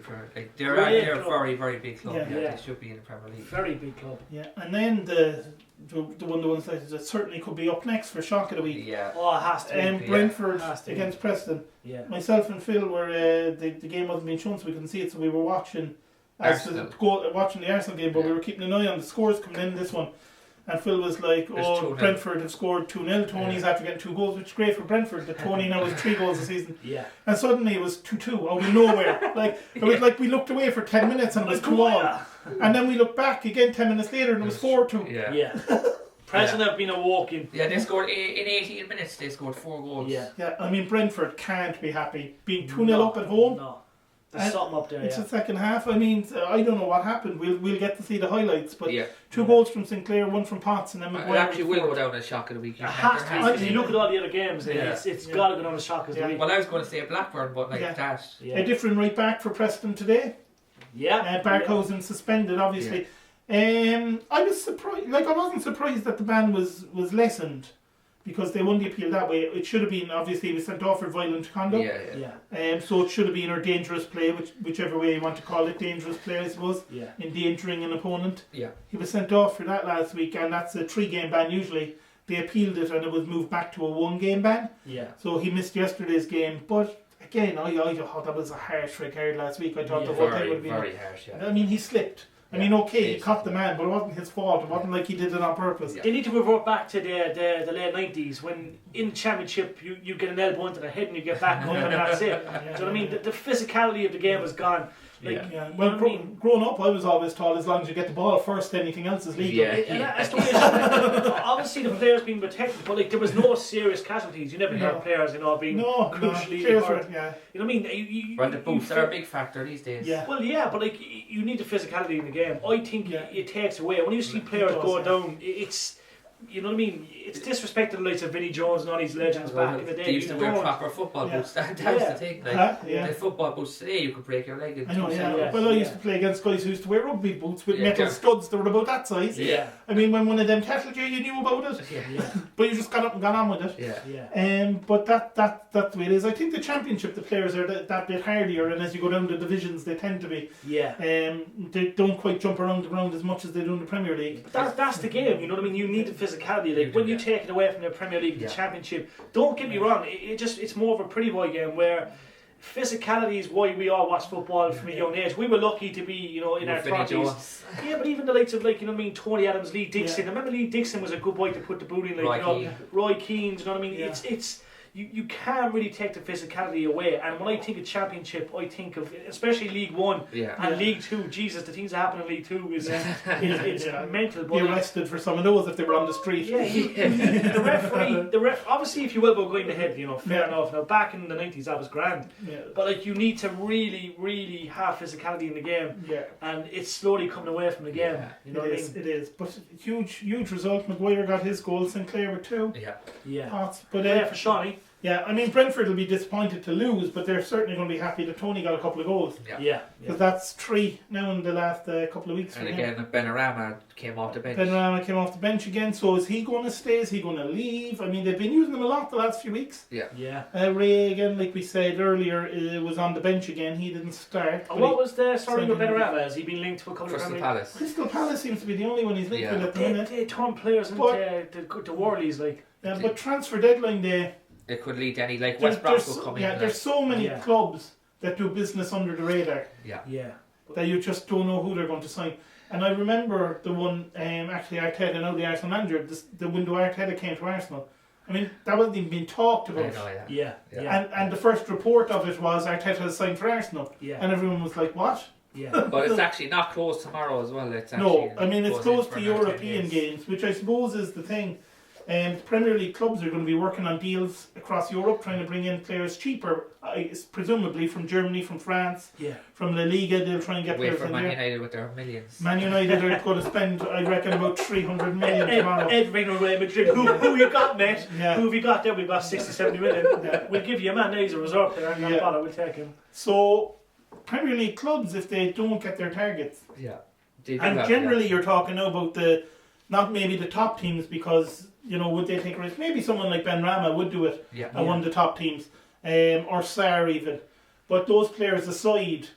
They're a very, very big club. They should be in the Premier League. Very big club. Yeah, and then the ones that certainly could be up next for Shock of the Week. Oh, it has to be. Brentford against Preston. Myself and Phil were the game wasn't being shown, so we couldn't see it, so we were watching watching the Arsenal game, but we were keeping an eye on the scores coming in this one. And Phil was like, Brentford have scored 2-0. Tony's after getting 2 goals, which is great for Brentford. That Tony now has 3 goals this season. And suddenly it was 2-2 out of nowhere. It was like we looked away for 10 minutes and it was 2-all. And then we looked back again 10 minutes later and it was 4-2. Preston have been a walk-in. They scored in 18 minutes. They scored 4 goals. I mean, Brentford can't be happy being 2-0 up at home. No. There's something up there. It's the second half. I mean, I don't know what happened. We'll get to see the highlights, but 2 goals from Sinclair, 1 from Potts, and then Maguire. It actually will go down as Shock of the Week. It has to. You look at all the other games, it's got to go down as Shock of the Week. Well, I was going to say Blackburn, but that. A different right back for Preston today. Barkhausen suspended, obviously. I was surprised. I wasn't surprised that the ban was lessened, because they won the appeal that way. It should have been, obviously, he was sent off for violent conduct. So it should have been, or dangerous play, whichever way you want to call it, dangerous play, I suppose, endangering an opponent. He was sent off for that last week, and that's a 3-game ban usually. They appealed it, and it was moved back to a 1-game ban. So he missed yesterday's game, but again, I thought that was a harsh red card last week. I thought the whole thing would be very harsh. I mean, he slipped. I mean, he caught the man, but it wasn't his fault. It wasn't like he did it on purpose. They need to revert back to the late 90s when in the Championship you get an elbow into the head and you get back up and that's it. Do you know what I mean? The physicality of the game is gone. Well, growing up, I was always taught as long as you get the ball first, anything else is legal. That's the way obviously the players being protected, but there was no serious casualties. You never heard players, being crucially hurt. You know what I mean? Well, the boots are a big factor these days. Well, but you need the physicality in the game. I think it takes away when you see players go down. It's you know what I mean? It's disrespecting the likes of Vinnie Jones and all these legends back in the day. They used to wear proper football boots. That was the thing. The football boots today, you could break your leg. Well, I used to play against guys who used to wear rugby boots with metal studs that were about that size. I mean, when one of them tackled you knew about it. But you just got up and got on with it. But that's the way it is. I think the Championship, the players are that bit hardier, and as you go down the divisions, they tend to be. They don't quite jump around the ground as much as they do in the Premier League. That's the game. You know what I mean? You need the physicality. When you take it away from the Premier League, the Championship, don't get me wrong, it's more of a pretty boy game where physicality is why we all watch football from a young age. We were lucky to be, in our 30s. Yeah, but even the likes of Tony Adams, Lee Dixon. I remember Lee Dixon was a good boy to put the boot in, Roy Keane. You know what I mean? Yeah. It's you can't really take the physicality away. And when I think of Championship, I think of especially League One and League Two. Jesus, the things that happen in League Two is it's mental. Be arrested for some of those if they were on the street. The referee. Obviously, if you will go going ahead, fair enough. Now back in the 90s, that was grand. Yeah. But you need to really, really have physicality in the game. Yeah. And it's slowly coming away from the game. Yeah. You know it is. But huge result. Maguire got his goal. Sinclair with 2. Yeah. Pots. But for Shawnee. Yeah, I mean Brentford will be disappointed to lose, but they're certainly going to be happy that Tony got a couple of goals. Yeah. Because that's 3 now in the last couple of weeks. And again, Benrahma came off the bench. Benrahma came off the bench again. So is he going to stay? Is he going to leave? I mean, they've been using him a lot the last few weeks. Yeah. Ray again, like we said earlier, was on the bench again. He didn't start. What was the story with Benrahma? Has he been linked to a couple of Crystal Palace? Crystal Palace seems to be the only one he's linked with at the minute. They turn players into the Warleys Yeah, but transfer deadline day. It could lead to any West Brom could come in. Yeah, there's so many clubs that do business under the radar. Yeah. That you just don't know who they're going to sign. And I remember the one, actually Arteta, now the Arsenal manager, the window Arteta came to Arsenal. I mean, that wasn't even being talked about. Yeah. And the first report of it was Arteta has signed for Arsenal. Yeah. And everyone was like, what? Yeah. But it's actually not closed tomorrow as well. It's it's closed to European games, which I suppose is the thing. The Premier League clubs are going to be working on deals across Europe, trying to bring in players cheaper, presumably from Germany, from France, from La Liga. They'll try and get players in there. Man United with their millions. Man United are going to spend, I reckon, about 300 million tomorrow. Ed Real Madrid. Who you got, mate? Yeah. Who have you got there? We've got 60, 70 million. We'll give you a man. He's a reserve player. I'm not bother. We'll take him. So, Premier League clubs, if they don't get their targets, and generally you're talking about not maybe the top teams, because would they take a risk? Maybe someone like Benrahma would do it and one of the top teams, or Sarr even. But those players aside,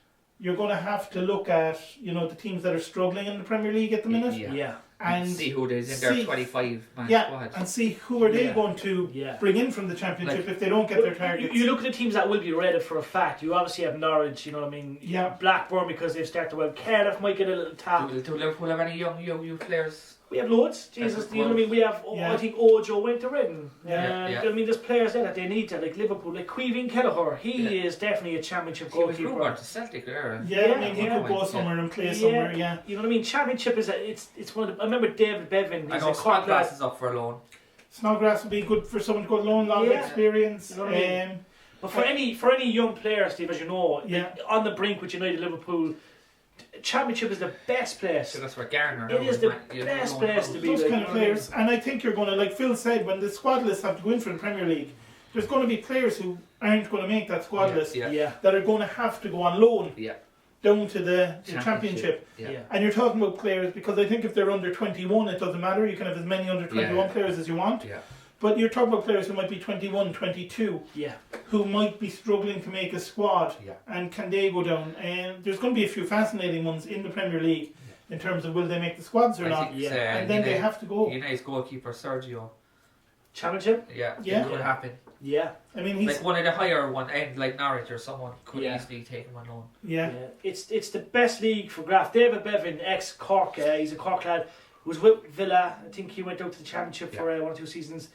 you're going to have to look at the teams that are struggling in the Premier League at the minute, and see who is in their 25-man squad, and see who are they going to bring in from the Championship if they don't get their targets. You look at the teams that will be rated for a fact. You obviously have Norwich, you know what I mean. Blackburn, because they've started well. Cardiff might get a little tap. Do Liverpool have any young players? We have loads, Jesus. You know what I mean? We have, I think Ojo went to Reading. I mean, there's players there that they need to, like Liverpool, like Queevin Kelleher. He is definitely a Championship goalkeeper. He was rumored to Celtic there. I mean, he could go somewhere and play somewhere. You know what I mean? Championship is it's one of the. I remember David Bevan. I know Snodgrass is up for a loan. Snodgrass would be good for someone to go loan, a lot of experience. You know what I mean? But for any young player, Steve, as you know, on the brink with United, Liverpool. Championship is the best place. So that's where Garner. It is the best place to be. Those kind of players, and I think you're going to, like Phil said, when the squad lists have to go in for the Premier League, there's going to be players who aren't going to make that squad list that are going to have to go on loan down to the Championship. And you're talking about players, because I think if they're under 21, it doesn't matter. You can have as many under 21 players as you want. But you're talking about players who might be 21, 22, who might be struggling to make a squad, and can they go down? And there's going to be a few fascinating ones in the Premier League in terms of will they make the squads or not, and then they have to go. United's goalkeeper Sergio. Championship? It could happen. I mean, he's like one of the higher one end, like Norwich or someone could easily take him on loan. It's the best league for Graf. David Bevan, ex Cork, he's a Cork lad, was with Villa. I think he went out to the Championship for 1 or 2 seasons.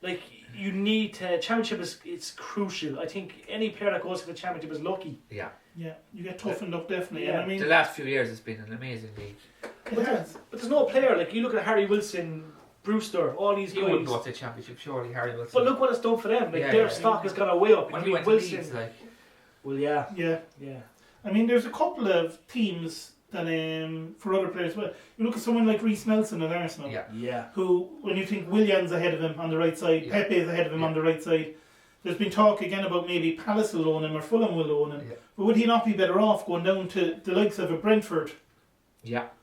Like, you need to, Championship it's crucial. I think any player that goes to the Championship is lucky. You get toughened up, definitely. I mean, the last few years it's been an amazing league. But there's no player, like you look at Harry Wilson, Brewster, all these guys. He wouldn't go to the Championship, surely, Harry Wilson. But look what it's done for them. Like their stock has gone way up. When he went to Leeds, I mean, there's a couple of teams that for other players. Well, you look at someone like Reece Nelson at Arsenal, who, when you think Willian's ahead of him on the right side, Pepe's ahead of him on the right side, there's been talk again about maybe Palace will loan him or Fulham will loan him. But would he not be better off going down to the likes of a Brentford?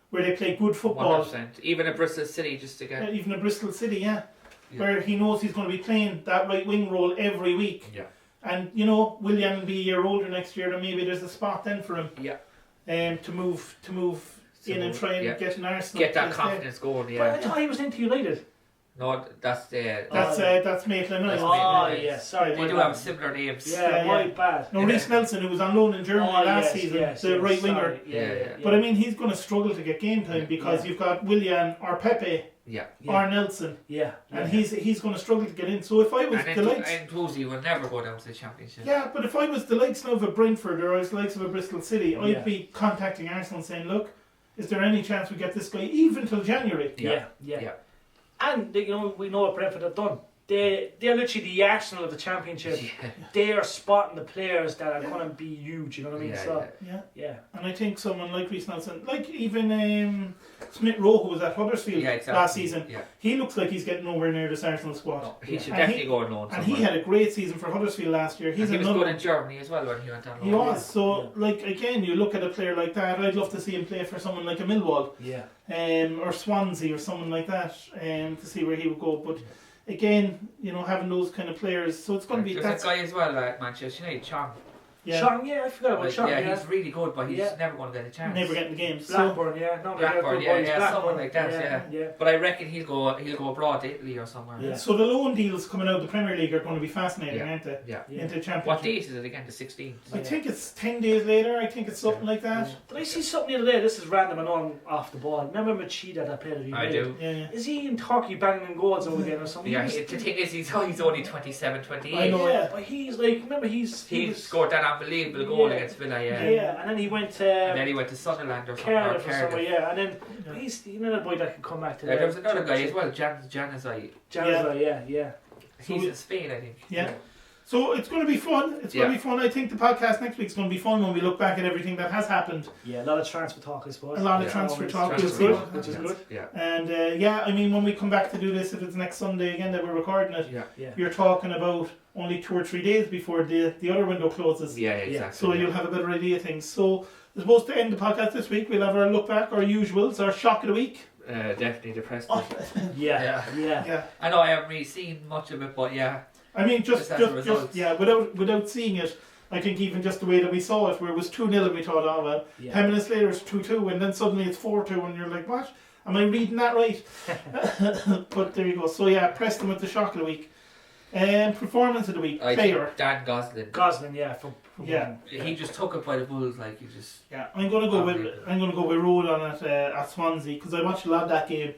Where they play good football. 100%. Even a Bristol City, just to get. Even a Bristol City, where he knows he's going to be playing that right wing role every week. And Willian will be a year older next year, and maybe there's a spot then for him. To move in and try and get an Arsenal. Get that confidence going, But I thought he was into United. No, that's Maitland Nice. Sorry. They do have similar names. Yeah, bad. No, Reece Nelson, who was on loan in Germany last season, the right winger. But I mean, he's going to struggle to get game time because you've got Willian or Pepe or Nelson. And he's going to struggle to get in. So if I was the likes... And Toosey will never go down to the Championship. Yeah, but if I was the likes of a Brentford or the likes of a Bristol City, I'd be contacting Arsenal and saying, look, is there any chance we get this guy even till January? Yeah. And we know what Brentford have done. They're literally the Arsenal of the Championship. They are spotting the players that are going to be huge. You know what I mean? And I think someone like Reece Nelson, like even Smith Rowe, who was at Huddersfield last season, he looks like he's getting nowhere near this Arsenal squad. No, he should definitely go on loan. And he had a great season for Huddersfield last year. He was good in Germany as well when he went on loan. He was. So, like again, you look at a player like that. I'd love to see him play for someone like a Millwall, or Swansea or someone like that, to see where he would go. But again, having those kind of players, so it's going to be... There's a guy as well at Manchester United, Chong. Chong, I forgot about Chong. He's really good, but he's never going to get a chance. Never getting the games. Blackburn, someone like that, But I reckon he'll go abroad to Italy or somewhere. So the loan deals coming out of the Premier League are going to be fascinating, aren't they? Into the Championship. What date is it again? The 16th? I think it's 10 days later. I think it's something like that. Did I see something the other day? This is random and on off the ball. Remember Machida that played at United? I do. Yeah. Is he in Turkey banging in goals over again or something? Yeah, the thing is, he's only 27, 28. I know, but he's like, remember he scored that unbelievable goal against Villa, and then he went to Sunderland or something, Cardiff or somewhere, and then he's another boy that can come back to there was another guy as well, Januzaj. He's in Spain, I think. So it's going to be fun. It's going to be fun. I think the podcast next week is going to be fun when we look back at everything that has happened. A lot of transfer talk, I suppose. A lot of transfer talk, which is good. And I mean, when we come back to do this, if it's next Sunday again that we're recording it, you're talking about only 2 or 3 days before the other window closes. Yeah, exactly. So you'll have a better idea of things. So I suppose to end the podcast this week, we'll have our look back, our usuals, our shock of the week. Definitely the Prestons. Yeah. I know I haven't really seen much of it, but I mean, just without seeing it, I think even just the way that we saw it, where it was 2-0 and we thought, 10 minutes later it's 2-2 and then suddenly it's 4-2 and you're like, what? Am I reading that right? But there you go. So Preston with the shock of the week. Performance of the week. Player. Dan Gosling. He just took it by the balls, like he just. I'm gonna go with Road on it at Swansea because I watched a lot of that game.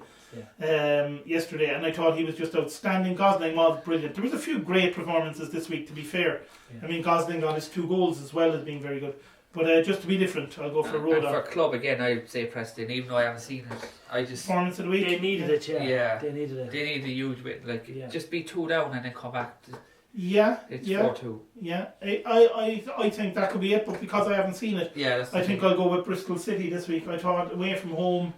Yesterday, and I thought he was just outstanding. Gosling was brilliant. There was a few great performances this week, to be fair. I mean, Gosling got his 2 goals as well as being very good. But just to be different, I'll go for Road. And for club again, I'd say Preston, even though I haven't seen it. Performance of the week. They needed it, They needed it. They needed a huge bit, just be 2 down and then come back. It's 4-2. Yeah, I think that could be it, but because I haven't seen it, I think I'll go with Bristol City this week. I thought away from home,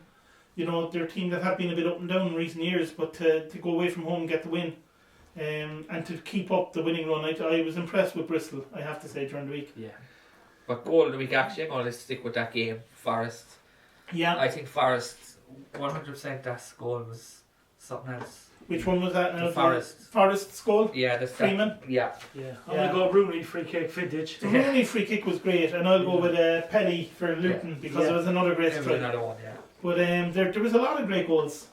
they're a team that have been a bit up and down in recent years, but to go away from home and get the win, and to keep up the winning run, I was impressed with Bristol, I have to say, during the week. But goal of the week, actually, I'm going to stick with that game, Forest. I think Forest, 100% that goal was something else. Which one was that now? Forest's goal? Yeah, the Freeman? I'm going to go Rooney free kick vintage. The Rooney free kick was great, and I'll go with Pelly for Luton because it was another great strike. Another one, But there was a lot of great goals.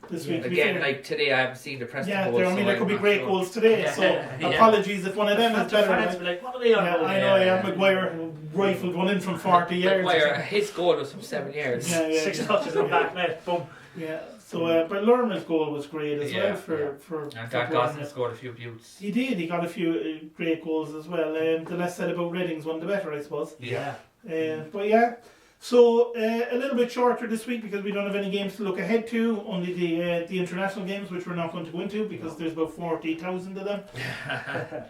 This week. Again, like today, I haven't seen the Preston goals. There could be great goals today. So apologies if one of them is better. Fans be like, what are they on? I know. Maguire rifled one in from 40 yards. Maguire, his goal was from 7 yards. 6 touches on back net. Boom. Yeah. So, but Lerman's goal was great as well for. And Dan Gosling scored a few buttes. He did. He got a few great goals as well. The less said about Reading's one, the better, I suppose. But so a little bit shorter this week because we don't have any games to look ahead to. Only the international games, which we're not going to go into because there's about 40,000 of them.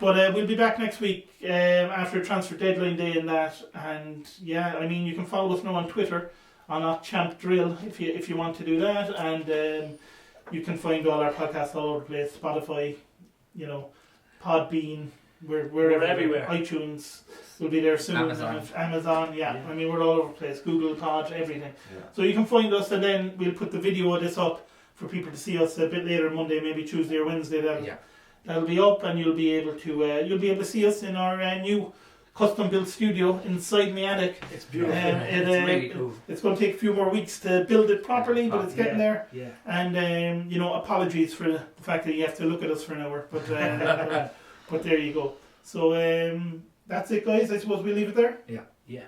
But we'll be back next week after transfer deadline day and that. And I mean, you can follow us now on Twitter on @ChampDrill if you want to do that. And you can find all our podcasts all over the place: Spotify, Podbean. We're everywhere. iTunes will be there soon. Amazon, I mean, we're all over the place. Google Pod, everything. So you can find us, and then we'll put the video of this up for people to see us a bit later Monday, maybe Tuesday or Wednesday. That'll be up, and you'll be able to see us in our new custom built studio inside my attic. It's beautiful. It's really cool. It's going to take a few more weeks to build it properly, but it's getting there. Yeah. And apologies for the fact that you have to look at us for an hour, but but there you go. So that's it, guys. I suppose we'll leave it there. Yeah.